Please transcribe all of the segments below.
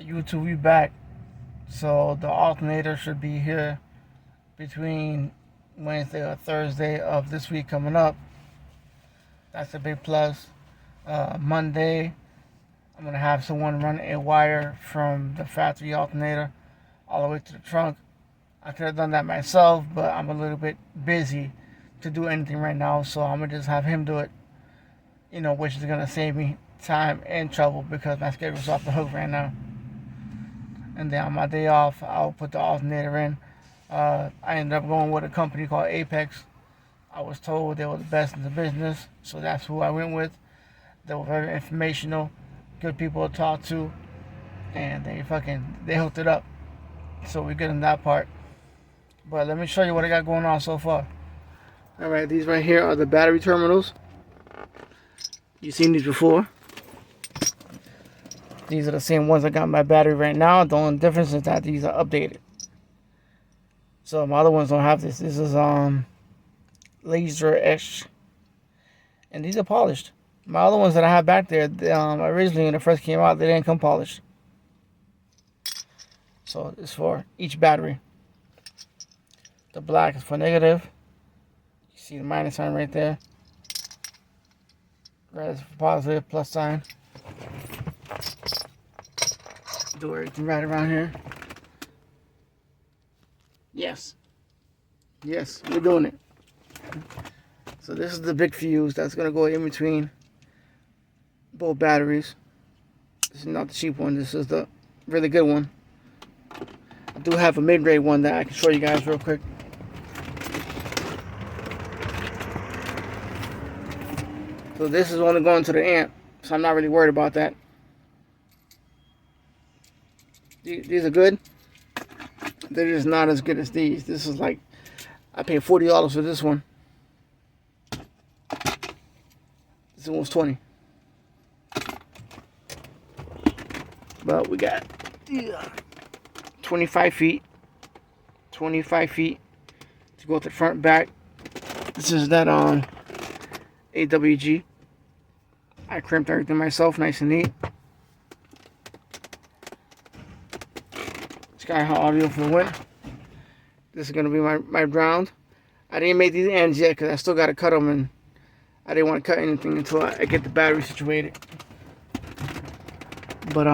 YouTube, we back. So the alternator should be here between Wednesday or Thursday of this week coming up. That's a big plus. Monday, I'm gonna have someone run a wire from the factory alternator all the way to the trunk. I could have done that myself, but I'm a little bit busy to do anything right now, so I'm gonna just have him do it. Which is gonna save me time and trouble because my schedule's off the hook right now. And then on my day off, I'll put the alternator in. I ended up going with a company called Apex. I was told they were the best in the business, so that's who I went with. They were very informational, good people to talk to, and they hooked it up. So we're good in that part. But let me show you what I got going on so far. Alright, these right here are the battery terminals. You've seen these before. These are the same ones I got in my battery right now. The only difference is that these are updated. So my other ones don't have this. This is laser etched, and these are polished. My other ones that I have back there, originally when it first came out, they didn't come polished. So it's for each battery. The black is for negative. You see the minus sign right there. Red is for positive, plus sign. Do everything right around here. Yes, we're doing it. So this is the big fuse that's gonna go in between both batteries. This is not the cheap one. This is the really good one. I do have a mid-grade one that I can show you guys real quick. So this is only going to the amp, so I'm not really worried about that. These are good. They're just not as good as these. This is like, I paid $40 for this one. This one was $20. But we got 25 feet. 25 feet to go to the front back. This is that AWG. I crimped everything myself, nice and neat. Sky High audio for the win. This is going to be my ground. I didn't make these ends yet because I still got to cut them, and I didn't want to cut anything until I get the battery situated. But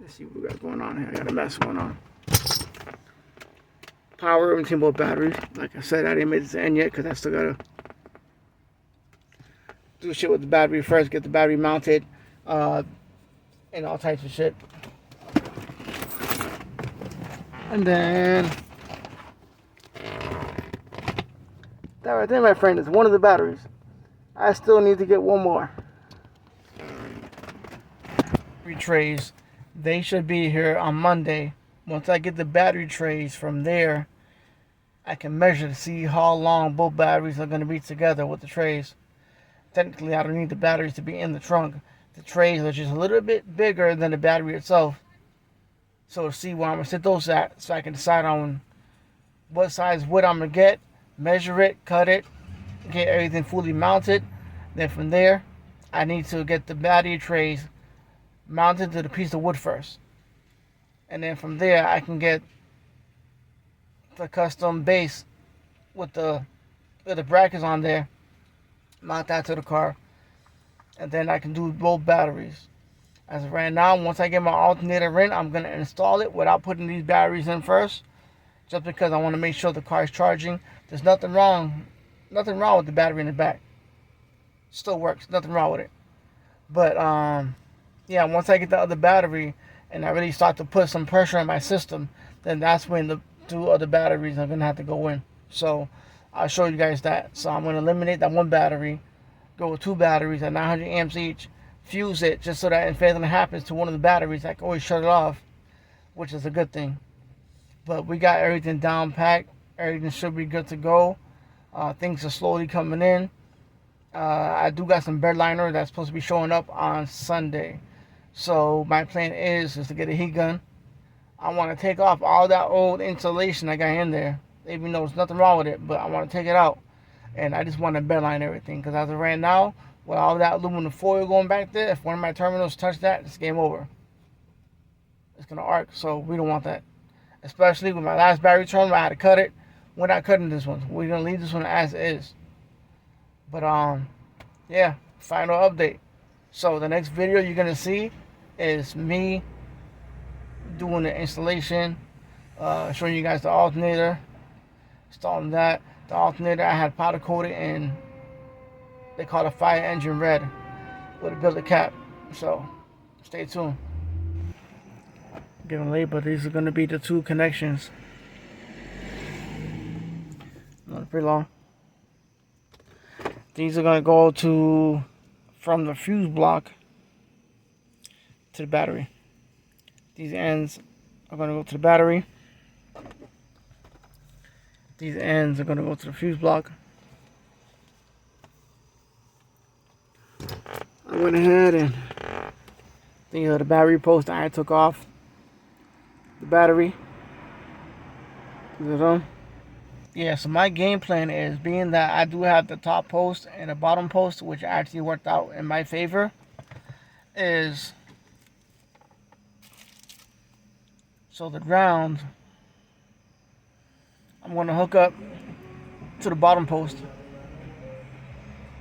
let's see what we got going on here. I got a mess going on. Power in between both batteries. Like I said, I didn't make this end yet because I still got to do shit with the battery first, get the battery mounted, and all types of shit. And then that right there, my friend, is one of the batteries. I still need to get one more. Battery trays, they should be here on Monday. Once I get the battery trays from there, I can measure to see how long both batteries are going to be together with the trays. Technically, I don't need the batteries to be in the trunk. The trays are just a little bit bigger than the battery itself. So to see where I'm going to sit those at, so I can decide on what size wood I'm going to get, measure it, cut it, get everything fully mounted. Then from there, I need to get the battery trays mounted to the piece of wood first. And then from there, I can get the custom base with the brackets on there, mount that to the car, and then I can do both batteries. As of right now, once I get my alternator in, I'm going to install it without putting these batteries in first, just because I want to make sure the car is charging. There's nothing wrong with the battery in the back. Still works, nothing wrong with it. But yeah, once I get the other battery and I really start to put some pressure on my system, then that's when the two other batteries are going to have to go in. So I'll show you guys that. So I'm going to eliminate that one battery, go with two batteries at 900 amps each, fuse it just so that if anything happens to one of the batteries, I can always shut it off, which is a good thing. But we got everything down packed. Everything should be good to go. Things are slowly coming in. I do got some bed liner that's supposed to be showing up on Sunday. So my plan is to get a heat gun. I want to take off all that old insulation I got in there, even though there's nothing wrong with it, but I want to take it out. And I just want to bedline everything, because as of right now, with all that aluminum foil going back there, if one of my terminals touch that, it's game over. It's going to arc, so we don't want that. Especially with my last battery terminal, I had to cut it. We're not cutting this one. We're going to leave this one as is. But, yeah, final update. So the next video you're going to see is me doing the installation, showing you guys the alternator, installing that. The alternator I had powder coated in, they call it fire engine red with a billet cap. So stay tuned. Getting late, but these are going to be the two connections. Not pretty long. These are going to go to from the fuse block to the battery. These ends are going to go to the battery. These ends are going to go to the fuse block. I went ahead and the battery post I took off the battery. Is it on? Yeah, so my game plan is, being that I do have the top post and the bottom post, which actually worked out in my favor, is so the ground I'm going to hook up to the bottom post.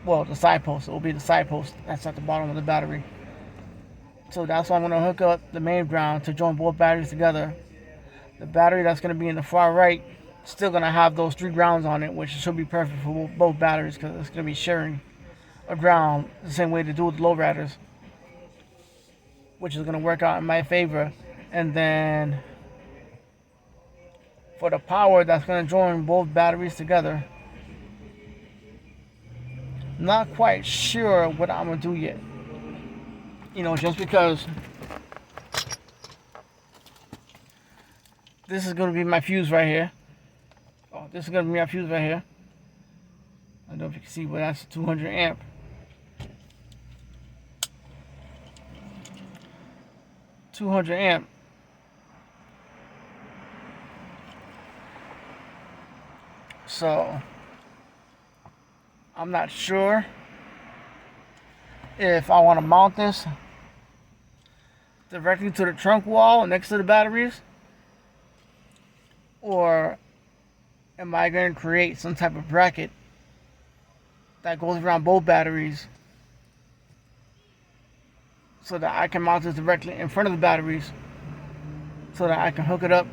Well, the side post. It will be the side post that's at the bottom of the battery. So that's why I'm going to hook up the main ground to join both batteries together. The battery that's going to be in the far right still going to have those 3 grounds on it, which should be perfect for both batteries because it's going to be sharing a ground the same way they do with the low riders, which is going to work out in my favor. And then for the power that's going to join both batteries together, not quite sure what I'm going to do yet. You know, just because this is going to be my fuse right here. Oh, this is going to be my fuse right here. I don't know if you can see, but that's 200 amp. So I'm not sure if I want to mount this directly to the trunk wall next to the batteries, or am I going to create some type of bracket that goes around both batteries so that I can mount this directly in front of the batteries so that I can hook it up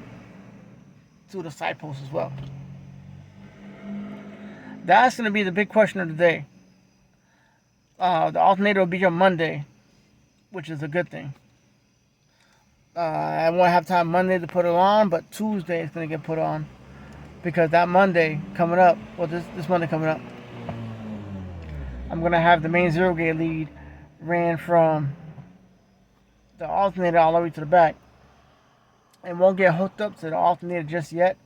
to the side post as well. That's going to be the big question of the day. The alternator will be here Monday, which is a good thing. I won't have time Monday to put it on, but Tuesday it's going to get put on, because that Monday coming up, well, this Monday coming up, I'm going to have the main 0 gate lead ran from the alternator all the way to the back. It won't get hooked up to the alternator just yet,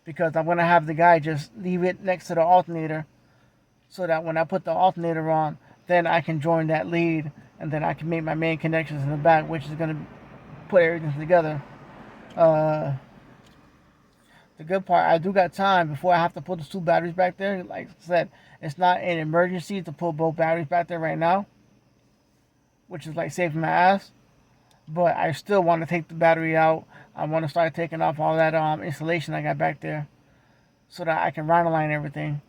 because I'm going to have the guy just leave it next to the alternator so that when I put the alternator on, then I can join that lead, and then I can make my main connections in the back, which is going to put everything together. The good part, I do got time before I have to put the 2 batteries back there. Like I said, it's not an emergency to put both batteries back there right now, which is like saving my ass. But I still want to take the battery out. I want to start taking off all that insulation I got back there so that I can rhinoline everything.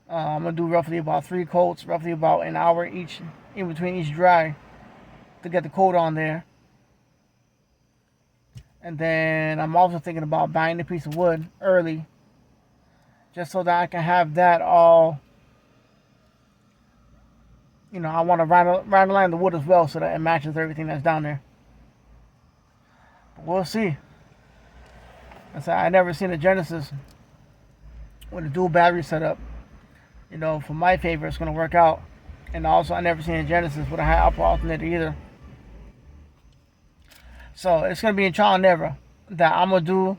I'm going to do roughly about 3 coats, roughly about an hour each, in between each dry, to get the coat on there. And then I'm also thinking about buying a piece of wood early, just so that I can have that all, you know, I want to rhinoline the wood as well so that it matches everything that's down there. But we'll see. I never seen a Genesis with a dual battery setup. You know, for my favor, it's going to work out. And also, I never seen a Genesis with a high output alternator either. So it's going to be a trial and error that I'm going to do,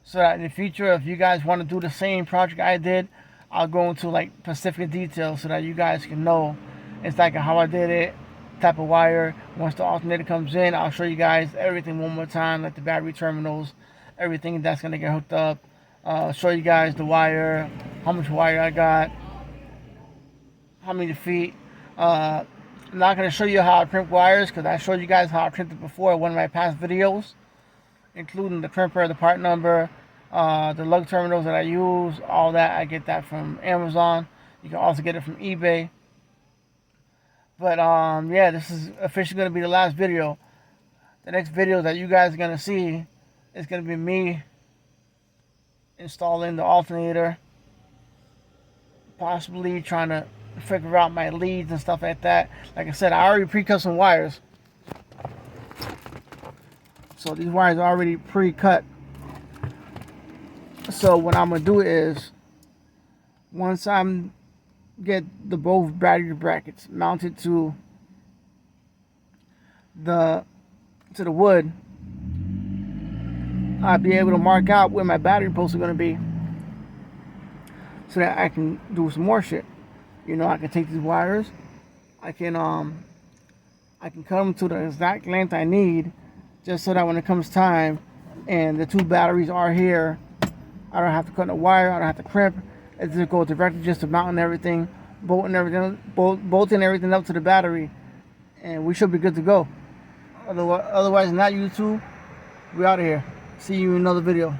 so that in the future, if you guys want to do the same project I did, I'll go into like specific details so that you guys can know it's like how I did it, type of wire. Once the alternator comes in, I'll show you guys everything one more time, like the battery terminals, everything that's going to get hooked up. Show you guys the wire, how much wire I got, how many feet. I'm not going to show you how I crimp wires because I showed you guys how I crimped it before in one of my past videos, including the crimper, the part number, the lug terminals that I use, all that. I get that from Amazon. You can also get it from eBay. But yeah, this is officially going to be the last video. The next video that you guys are going to see is going to be me installing the alternator, possibly trying to figure out my leads and stuff like that. Like I said, I already pre-cut some wires. So these wires are already pre-cut. So what I'm going to do is, once I'm get the both battery brackets mounted to the wood, I'll be able to mark out where my battery posts are going to be, so that I can do some more shit. You know, I can take these wires, I can cut them to the exact length I need, just so that when it comes time and the two batteries are here, I don't have to cut the wire, I don't have to crimp. It just goes directly just to mounting everything, bolting everything up to the battery, and we should be good to go. Otherwise, not YouTube. We out of here. See you in another video.